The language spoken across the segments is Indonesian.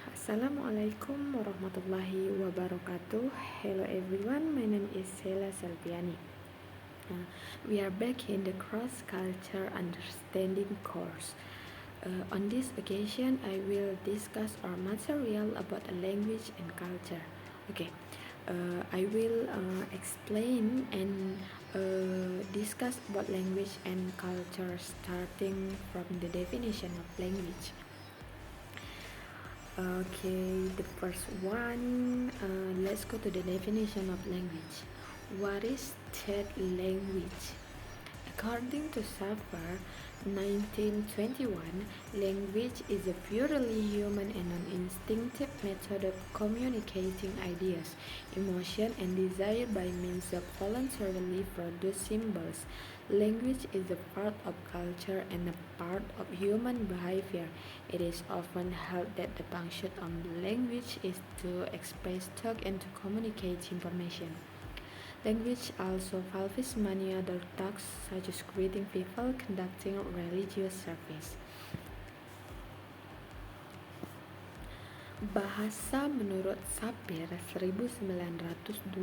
Assalamualaikum warahmatullahi wabarakatuh. Hello everyone, my name is Sheila Selviani. We are back in the Cross Culture Understanding course. On this occasion, I will discuss our material about language and culture. Okay, I will explain and discuss about language and culture starting from the definition of language. Okay, the first one, let's go to the definition of language. What is state language? According to Safar, 1921, language is a purely human and non-instinctive method of communicating ideas, emotion, and desire by means of voluntarily produced symbols. Language is a part of culture and a part of human behavior. It is often held that the function of language is to express thought and to communicate information. Language also fulfills many other tasks such as greeting people, conducting religious service. Bahasa menurut Sapir 1921,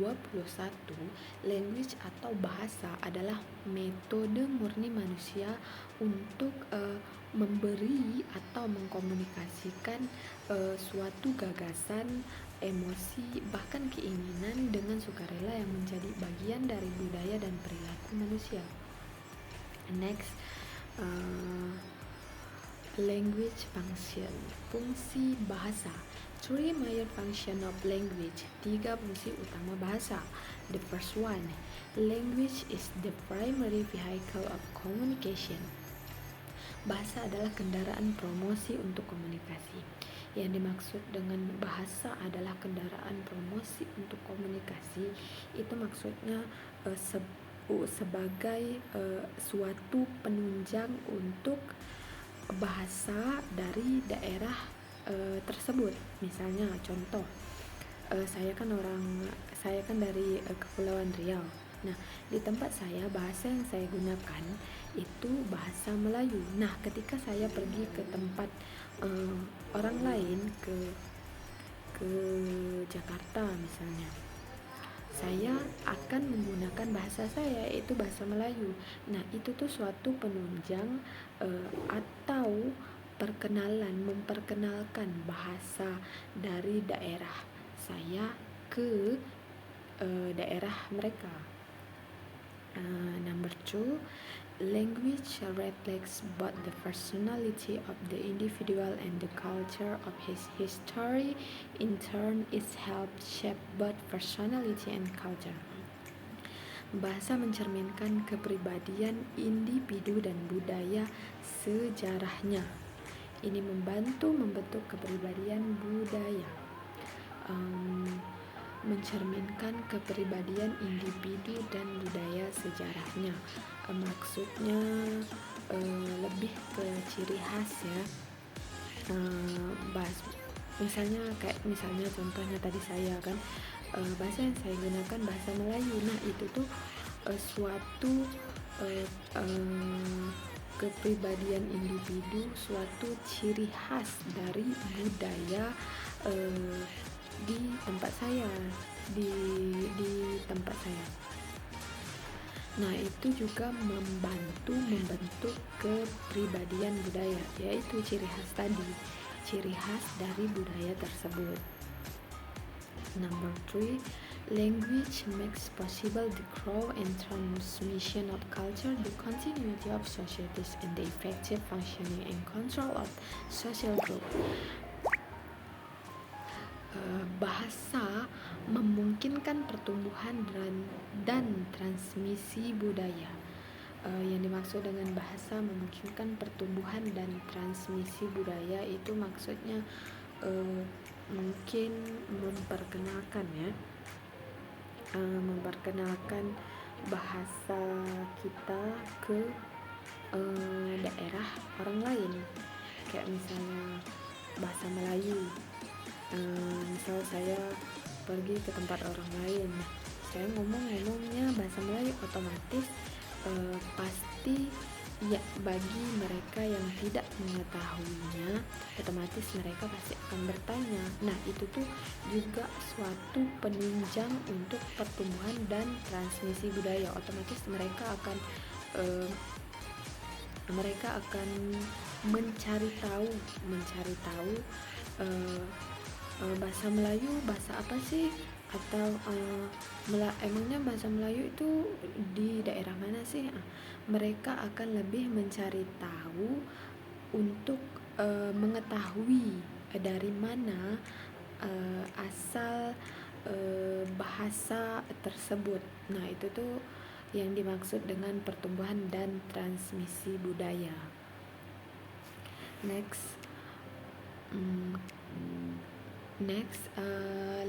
language atau bahasa adalah metode murni manusia untuk memberi atau mengkomunikasikan suatu gagasan, emosi, bahkan keinginan dengan sukarela yang menjadi bagian dari budaya dan perilaku manusia. Next, language function, fungsi bahasa. Three major function of language, tiga fungsi utama bahasa. The first one, language is the primary vehicle of communication. Bahasa adalah kendaraan promosi untuk komunikasi. Yang dimaksud dengan bahasa adalah kendaraan promosi untuk komunikasi, itu maksudnya sebagai suatu penunjang untuk bahasa dari daerah tersebut. Misalnya contoh, saya kan dari Kepulauan Riau. Nah, di tempat saya bahasa yang saya gunakan itu bahasa Melayu. Nah, ketika saya pergi ke tempat orang lain, ke Jakarta misalnya, saya akan menggunakan bahasa saya, yaitu bahasa Melayu. Nah, itu tuh suatu penunjang atau memperkenalkan bahasa dari daerah saya ke daerah mereka. Number 2, language reflects both the personality of the individual and the culture of his history. In turn, it helps shape both personality and culture. Bahasa mencerminkan kepribadian individu dan budaya sejarahnya. Ini membantu membentuk kepribadian budaya. Mencerminkan kepribadian individu dan budaya sejarahnya. Maksudnya lebih ke ciri khas ya. Misalnya contohnya tadi saya kan, bahasa yang saya gunakan bahasa Melayu. Nah, itu tuh suatu kepribadian individu, suatu ciri khas dari budaya di tempat saya, di tempat saya. Nah, itu juga membantu membentuk kepribadian budaya, yaitu ciri khas tadi, ciri khas dari budaya tersebut. Number 3, language makes possible the growth and transmission of culture, the continuity of societies, and the effective functioning and control of social group. Bahasa memungkinkan pertumbuhan dan transmisi budaya. Yang dimaksud dengan bahasa memungkinkan pertumbuhan dan transmisi budaya itu maksudnya mungkin memperkenalkan bahasa kita ke daerah orang lain, kayak misalnya bahasa Melayu. Misal saya pergi ke tempat orang lain, saya ngomongnya bahasa Melayu, otomatis pasti ya, bagi mereka yang tidak mengetahuinya, otomatis mereka pasti akan bertanya. Nah, itu tuh juga suatu penunjang untuk pertumbuhan dan transmisi budaya. Otomatis eh, mereka akan mencari tahu eh, bahasa Melayu, bahasa apa sih, atau emangnya bahasa Melayu itu di daerah mana sih. Mereka akan lebih mencari tahu untuk mengetahui dari mana asal bahasa tersebut. Nah, itu tuh yang dimaksud dengan pertumbuhan dan transmisi budaya. Next,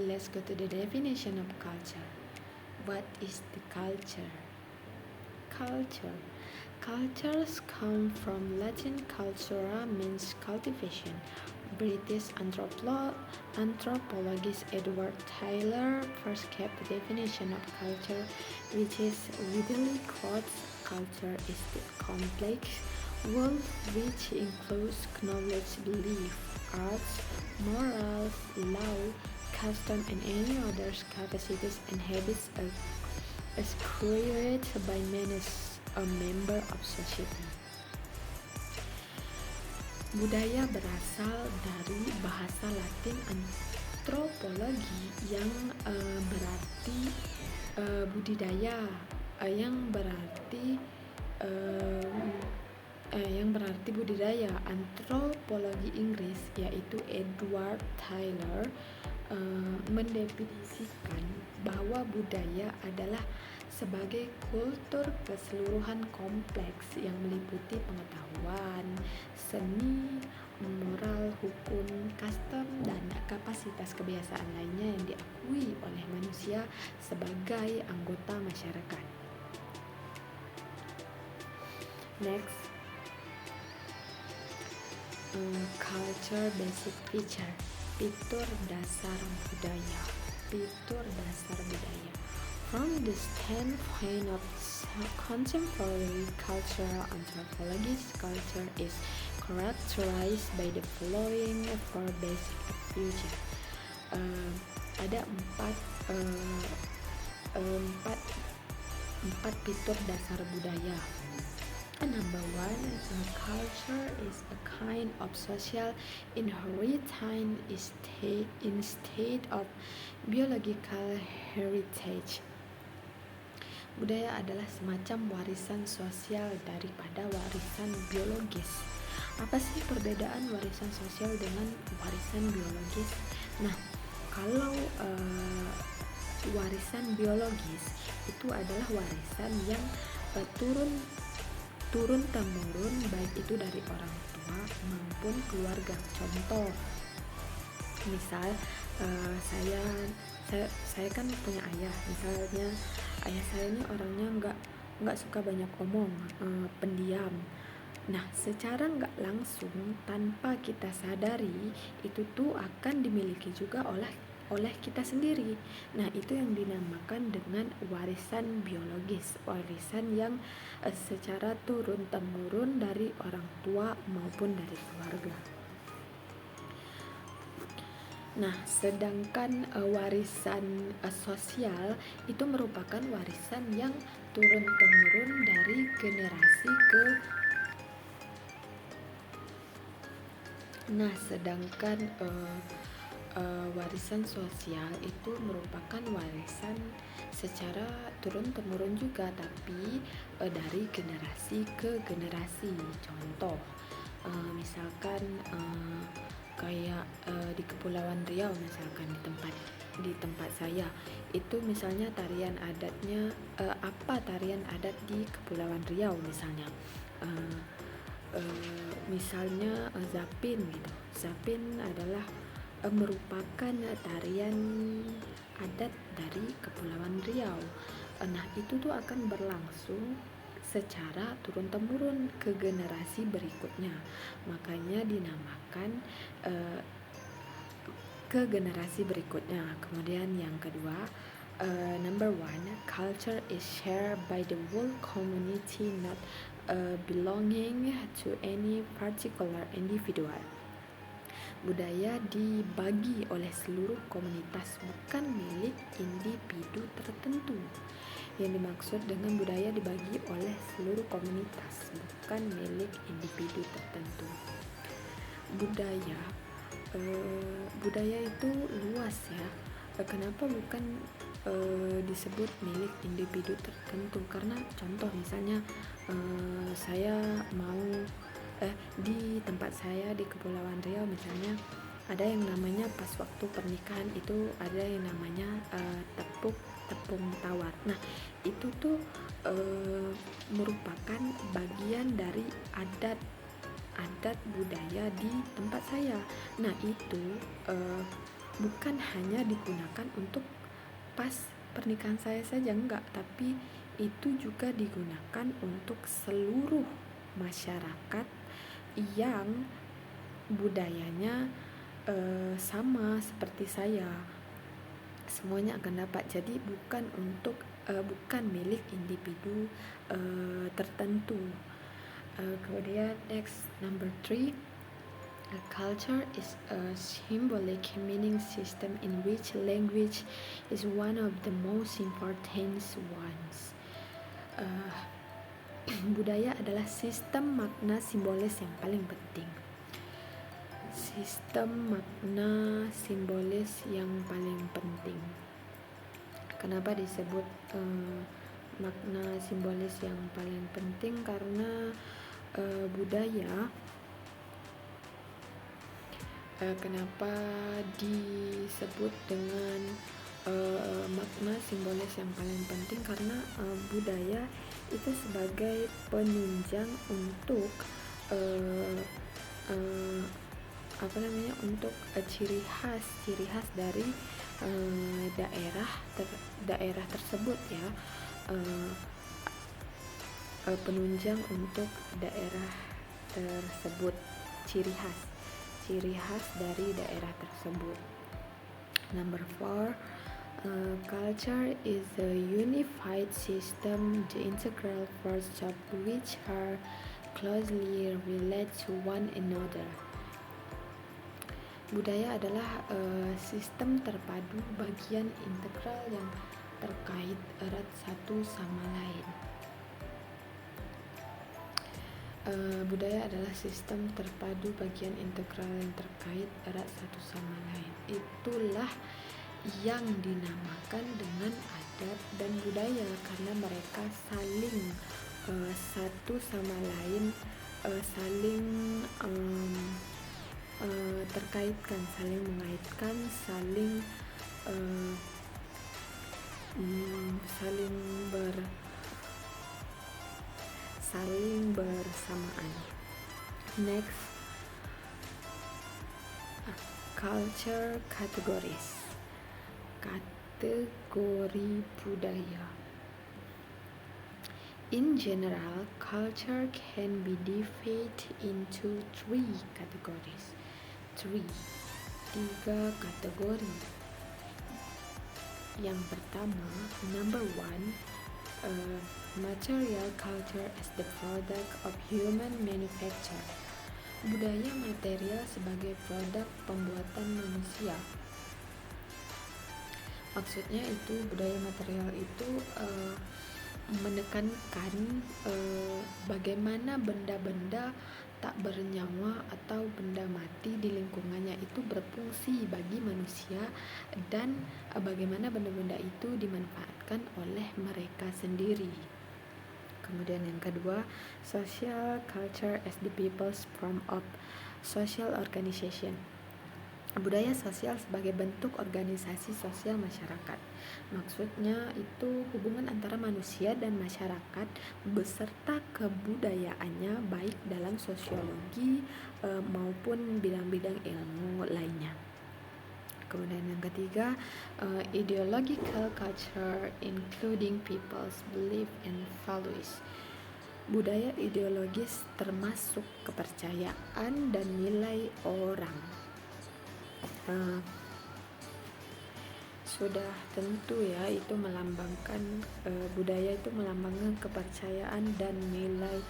let's go to the definition of culture. What is the culture? Cultures come from Latin cultura, means cultivation. British anthropologist Edward Taylor first gave the definition of culture, which is widely quotes: culture is the complex world which includes knowledge, belief, arts, morals, law, custom, and any other capacities and habits as created by man as a member of society. Budaya berasal dari bahasa Latin antropologi yang berarti budidaya, yang berarti budidaya. Antropologi Inggris yaitu Edward Taylor mendefinisikan bahwa budaya adalah sebagai kultur keseluruhan kompleks yang meliputi pengetahuan, seni, moral, hukum, custom, dan kapasitas kebiasaan lainnya yang diakui oleh manusia sebagai anggota masyarakat. Next, culture basic feature. Fitur dasar budaya. From the standpoint of contemporary cultural anthropology, culture is characterized by the following four basic features. Ada empat fitur dasar budaya. Number one, culture is a kind of social inheritance instead of biological heritage. Budaya adalah semacam warisan sosial daripada warisan biologis. Apa sih perbedaan warisan sosial dengan warisan biologis? Nah, kalau warisan biologis itu adalah warisan yang turun temurun, baik itu dari orang tua maupun keluarga. Contoh, misal saya kan punya ayah. Misalnya ayah saya ini orangnya nggak suka banyak omong, pendiam. Nah, secara nggak langsung tanpa kita sadari itu tuh akan dimiliki juga oleh kita sendiri. Nah, itu yang dinamakan dengan warisan biologis, warisan yang secara turun temurun dari orang tua maupun dari keluarga. Nah, sedangkan warisan sosial itu merupakan warisan yang turun temurun dari generasi ke. Nah, sedangkan warisan sosial itu merupakan warisan secara turun temurun juga, tapi dari generasi ke generasi. Contoh, misalkan kayak di Kepulauan Riau, misalkan di tempat saya itu, misalnya tarian adatnya apa tarian adat di Kepulauan Riau misalnya. Misalnya Zapin gitu. Zapin adalah merupakan tarian adat dari Kepulauan Riau. Nah, itu tuh akan berlangsung secara turun-temurun ke generasi berikutnya. Makanya dinamakan ke generasi berikutnya. Kemudian yang kedua, number one, culture is shared by the whole community, not belonging to any particular individual. Budaya dibagi oleh seluruh komunitas, bukan milik individu tertentu. Yang dimaksud dengan budaya dibagi oleh seluruh komunitas, bukan milik individu tertentu. Budaya itu luas ya. Kenapa bukan disebut milik individu tertentu? Karena contoh misalnya saya mau di tempat saya di Kepulauan Riau misalnya ada yang namanya pas waktu pernikahan itu ada yang namanya tepung tawar. Nah itu tuh merupakan bagian dari adat budaya di tempat saya. Nah itu bukan hanya digunakan untuk pas pernikahan saya saja, enggak, tapi itu juga digunakan untuk seluruh masyarakat yang budayanya sama seperti saya. Semuanya akan dapat. Jadi bukan milik individu tertentu. Kemudian next, number 3, a culture is a symbolic meaning system in which language is one of the most important ones. Budaya adalah sistem makna simbolis yang paling penting. Sistem makna simbolis yang paling penting. Kenapa disebut makna simbolis yang paling penting? Karena budaya kenapa disebut dengan makna simbolis yang paling penting? Karena budaya itu sebagai penunjang untuk untuk ciri khas dari daerah tersebut ya. Penunjang untuk daerah tersebut, ciri khas dari daerah tersebut. Number 4, culture is a unified system, the integral parts of which are closely related to one another. Budaya adalah sistem terpadu bagian integral yang terkait erat satu sama lain. Budaya adalah sistem terpadu bagian integral yang terkait erat satu sama lain. Itulah yang dinamakan dengan adat dan budaya, karena mereka saling satu sama lain saling terkaitkan, saling mengaitkan, saling bersamaan. Next, culture categories. Kategori budaya. In general, culture can be divided into 3 categories. 3 kategori. Yang pertama, number 1, material culture as the product of human manufacture. Budaya material sebagai produk pembuatan manusia. Maksudnya itu budaya material itu menekankan bagaimana benda-benda tak bernyawa atau benda mati di lingkungannya itu berfungsi bagi manusia, dan bagaimana benda-benda itu dimanfaatkan oleh mereka sendiri. Kemudian yang kedua, social culture as the people's form of social organization. Budaya sosial sebagai bentuk organisasi sosial masyarakat. Maksudnya itu hubungan antara manusia dan masyarakat beserta kebudayaannya, baik dalam sosiologi maupun bidang-bidang ilmu lainnya. Kemudian yang ketiga, ideological culture including people's belief and values. Budaya ideologis termasuk kepercayaan dan nilai orang. Sudah tentu ya, itu melambangkan budaya itu melambangkan kepercayaan dan nilai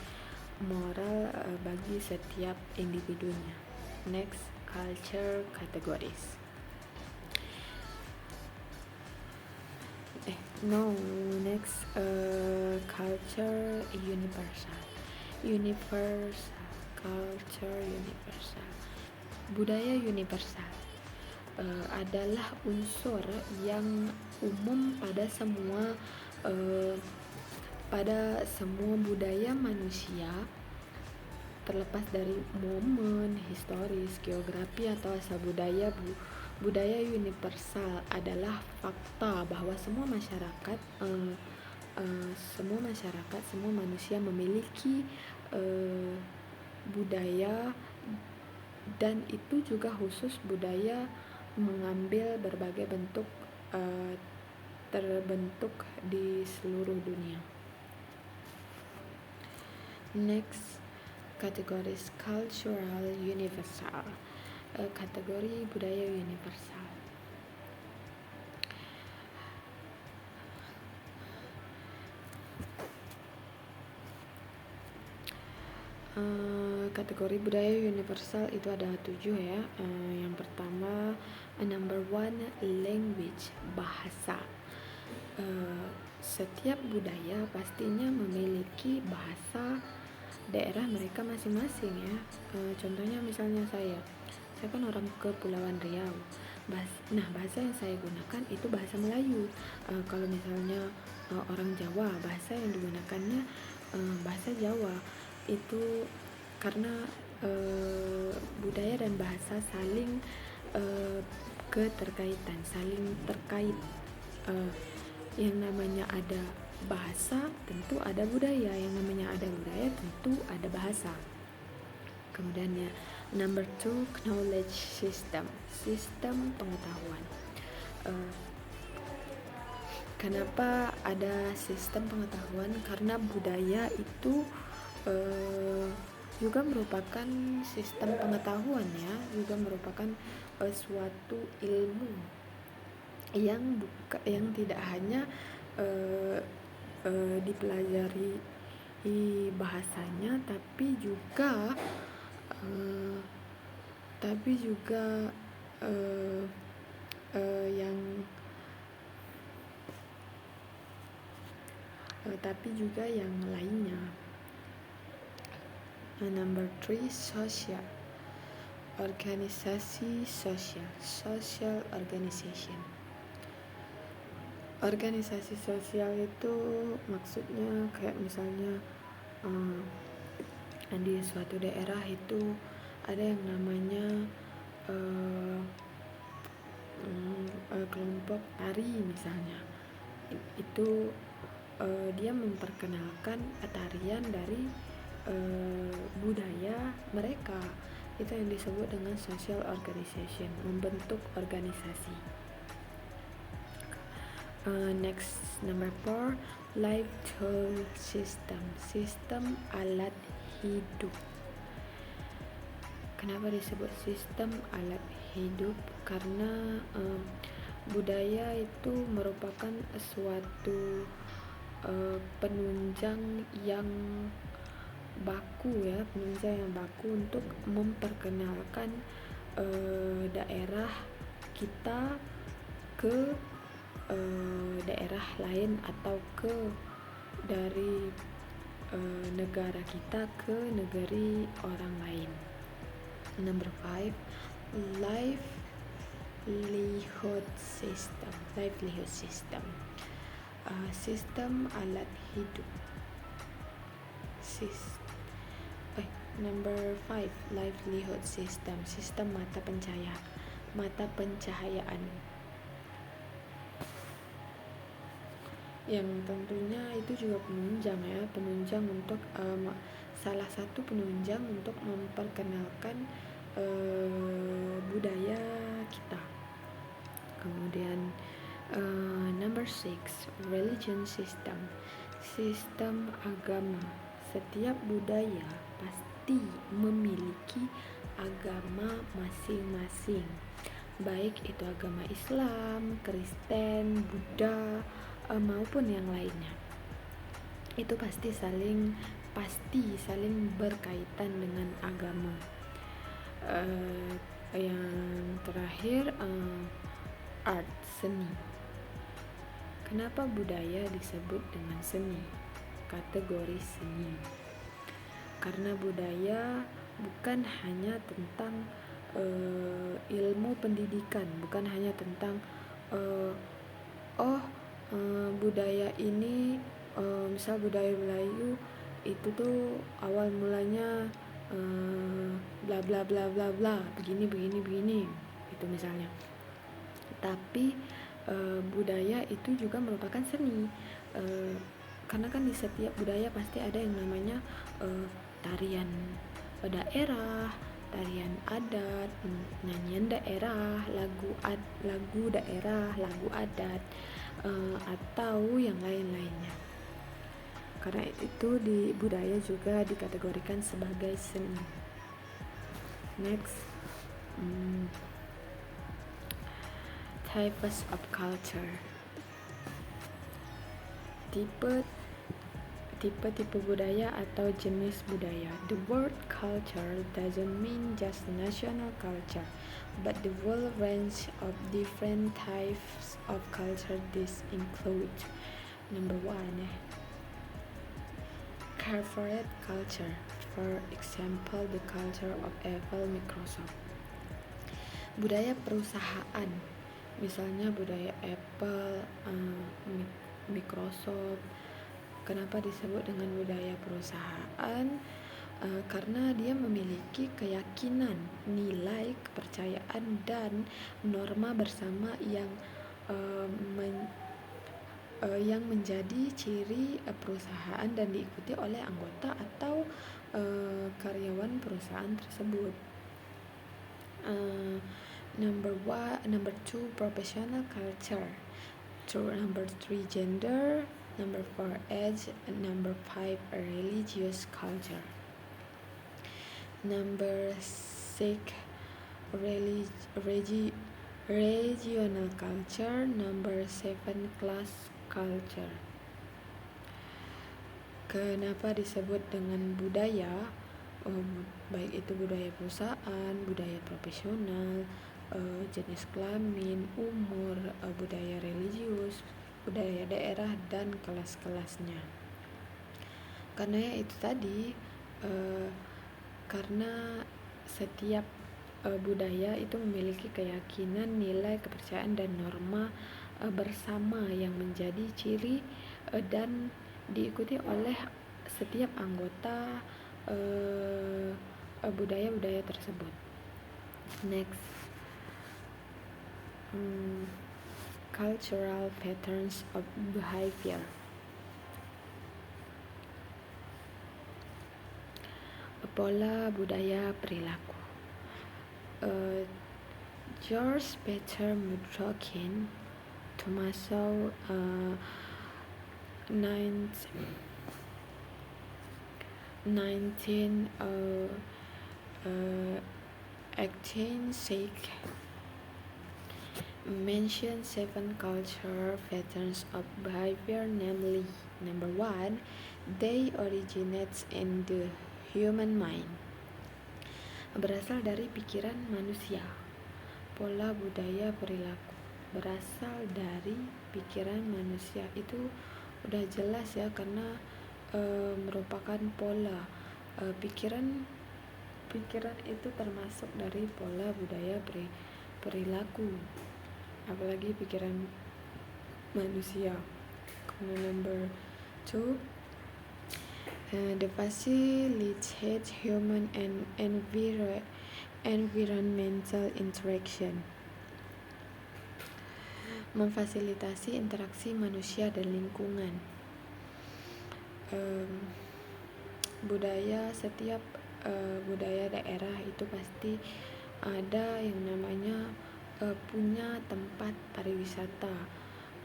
moral bagi setiap individunya. Next, culture categories. Next, culture universal. Culture universal. Budaya universal adalah unsur yang umum pada semua budaya manusia, terlepas dari momen historis, geografi, atau asal budaya. Budaya universal adalah fakta bahwa semua manusia memiliki budaya, dan itu juga khusus budaya mengambil berbagai bentuk terbentuk di seluruh dunia. Next, kategoris cultural universal. Kategori budaya universal. Kategori budaya universal itu ada 7 ya. Yang pertama, number 1, language, bahasa. Setiap budaya pastinya memiliki bahasa daerah mereka masing-masing ya. Contohnya misalnya saya kan orang Kepulauan Riau. Bahasa yang saya gunakan itu bahasa Melayu. Kalau misalnya orang Jawa, bahasa yang digunakannya bahasa Jawa. Itu karena budaya dan bahasa saling keterkaitan, saling terkait. Yang namanya ada bahasa tentu ada budaya, yang namanya ada budaya tentu ada bahasa. Kemudian ya, number 2, knowledge system, sistem pengetahuan. Kenapa ada sistem pengetahuan? Karena budaya itu juga merupakan sistem pengetahuan ya, juga merupakan suatu ilmu yang tidak hanya dipelajari bahasanya, tapi juga yang lainnya. Number 3, social organisasi, social organization. Organisasi sosial itu maksudnya kayak misalnya di suatu daerah itu ada yang namanya kelompok tari misalnya. Itu dia memperkenalkan tarian dari budaya mereka. Itu yang disebut dengan social organization, membentuk organisasi. Next, number 4, life tool system, sistem alat hidup. Kenapa disebut sistem alat hidup? Karena budaya itu merupakan suatu penunjang yang baku ya, untuk memperkenalkan daerah kita ke daerah lain, atau dari negara kita ke negeri orang lain. Number 5, livelihood system, sistem alat hidup. Number 5, livelihood system, sistem mata pencahayaan. Yang tentunya itu juga penunjang untuk salah satu penunjang untuk memperkenalkan budaya kita. Kemudian number 6, religion system, sistem agama. Setiap budaya pasti memiliki agama masing-masing, baik itu agama Islam, Kristen, Buddha, maupun yang lainnya. Itu pasti saling pasti saling berkaitan dengan agama. Yang terakhir, art, seni. Kenapa budaya disebut dengan seni? Kategori seni. Karena budaya bukan hanya tentang ilmu pendidikan, bukan hanya tentang budaya ini, misal budaya Melayu itu tuh awal mulanya bla bla bla bla bla, begini itu misalnya. Tapi budaya itu juga merupakan seni, karena kan di setiap budaya pasti ada yang namanya tarian daerah, tarian adat, nyanyian daerah, lagu daerah, lagu adat, atau yang lain-lainnya. Karena itu di budaya juga dikategorikan sebagai seni. Next, types of culture. Tipe budaya atau jenis budaya. The word culture doesn't mean just national culture, but the full range of different types of culture. This include number 1, corporate culture. For example, the culture of Apple, Microsoft. Budaya perusahaan, misalnya budaya Apple, Microsoft. Kenapa disebut dengan budaya perusahaan? Karena dia memiliki keyakinan, nilai, kepercayaan, dan norma bersama yang menjadi ciri perusahaan dan diikuti oleh anggota atau karyawan perusahaan tersebut. Number 2, professional culture. Number 3, gender. Number 4, age. And number 5, religious culture. Number 6, regional culture. Number 7, class culture. Kenapa disebut dengan budaya? Baik itu budaya perusahaan, budaya profesional, jenis kelamin, umur, budaya religius, budaya daerah, dan kelas-kelasnya. Karena ya itu tadi, karena setiap budaya itu memiliki keyakinan, nilai, kepercayaan, dan norma bersama yang menjadi ciri dan diikuti oleh setiap anggota budaya-budaya tersebut. Next, cultural patterns of behavior. Pola budaya perilaku. George Peter Mudrokin, Tommaso 1886 mentioned 7 cultural patterns of behavior, namely, number 1, they originate in the human mind. Berasal dari pikiran manusia. Pola budaya perilaku berasal dari pikiran manusia. Itu udah jelas ya, karena merupakan pola pikiran itu termasuk dari pola budaya perilaku, apalagi pikiran manusia. Kemudian number 2, the facilitate human and environmental interaction. Memfasilitasi interaksi manusia dan lingkungan. Setiap budaya daerah itu pasti ada yang namanya punya tempat pariwisata.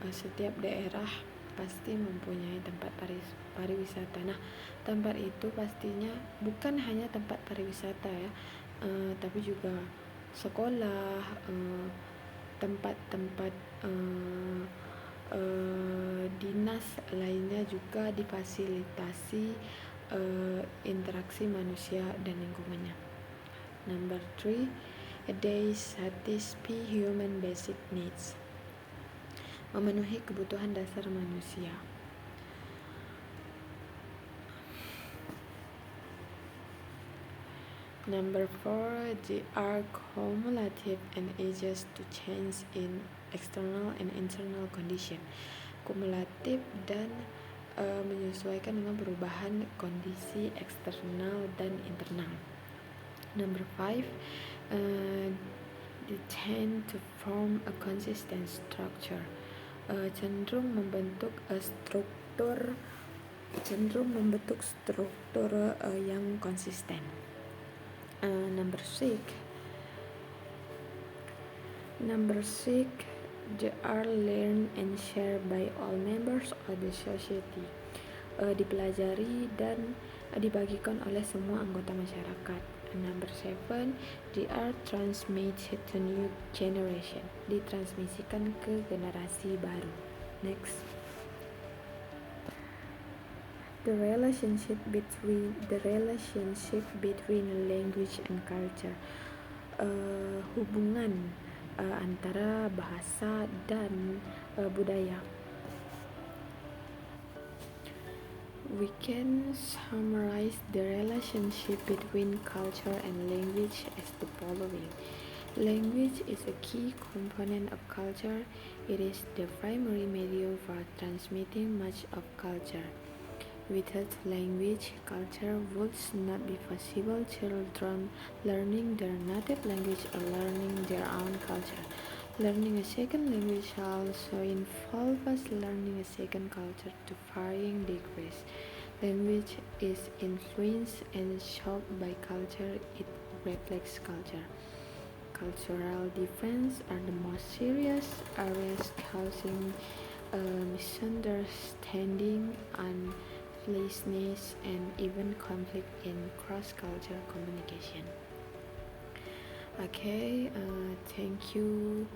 Setiap daerah pasti mempunyai tempat pariwisata. Nah, tempat itu pastinya bukan hanya tempat pariwisata ya, tapi juga sekolah, tempat-tempat dinas lainnya juga difasilitasi interaksi manusia dan lingkungannya. Number 3, they satisfy human basic needs. Memenuhi kebutuhan dasar manusia. Number 4, they are cumulative and adjust to change in external and internal condition. Kumulatif dan menyesuaikan dengan perubahan kondisi eksternal dan internal. Number 5, they tend to form a consistent structure. Cenderung membentuk struktur yang konsisten. Number 6, they are learned and shared by all members of the society. Dipelajari dan dibagikan oleh semua anggota masyarakat. Number 7, they are transmitted to new generation. Ditransmisikan ke generasi baru. Next. The relationship between language and culture. Hubungan antara bahasa dan budaya. We can summarize the relationship between culture and language as the following. Language is a key component of culture. It is the primary medium for transmitting much of culture. Without language, culture would not be possible. Children learning their native language or learning their own culture. Learning a second language also involves learning a second culture to varying degrees. Language is influenced and shaped by culture. It reflects culture. Cultural differences are the most serious areas causing misunderstanding and unpleasantness and even conflict in cross-cultural communication. Okay, thank you.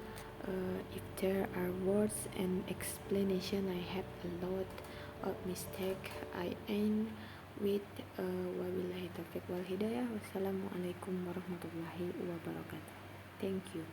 If there are words and explanation, I have a lot of mistake. I end with wabillahi taufiq wal hidayah. Wassalamualaikum warahmatullahi wabarakatuh. Thank you.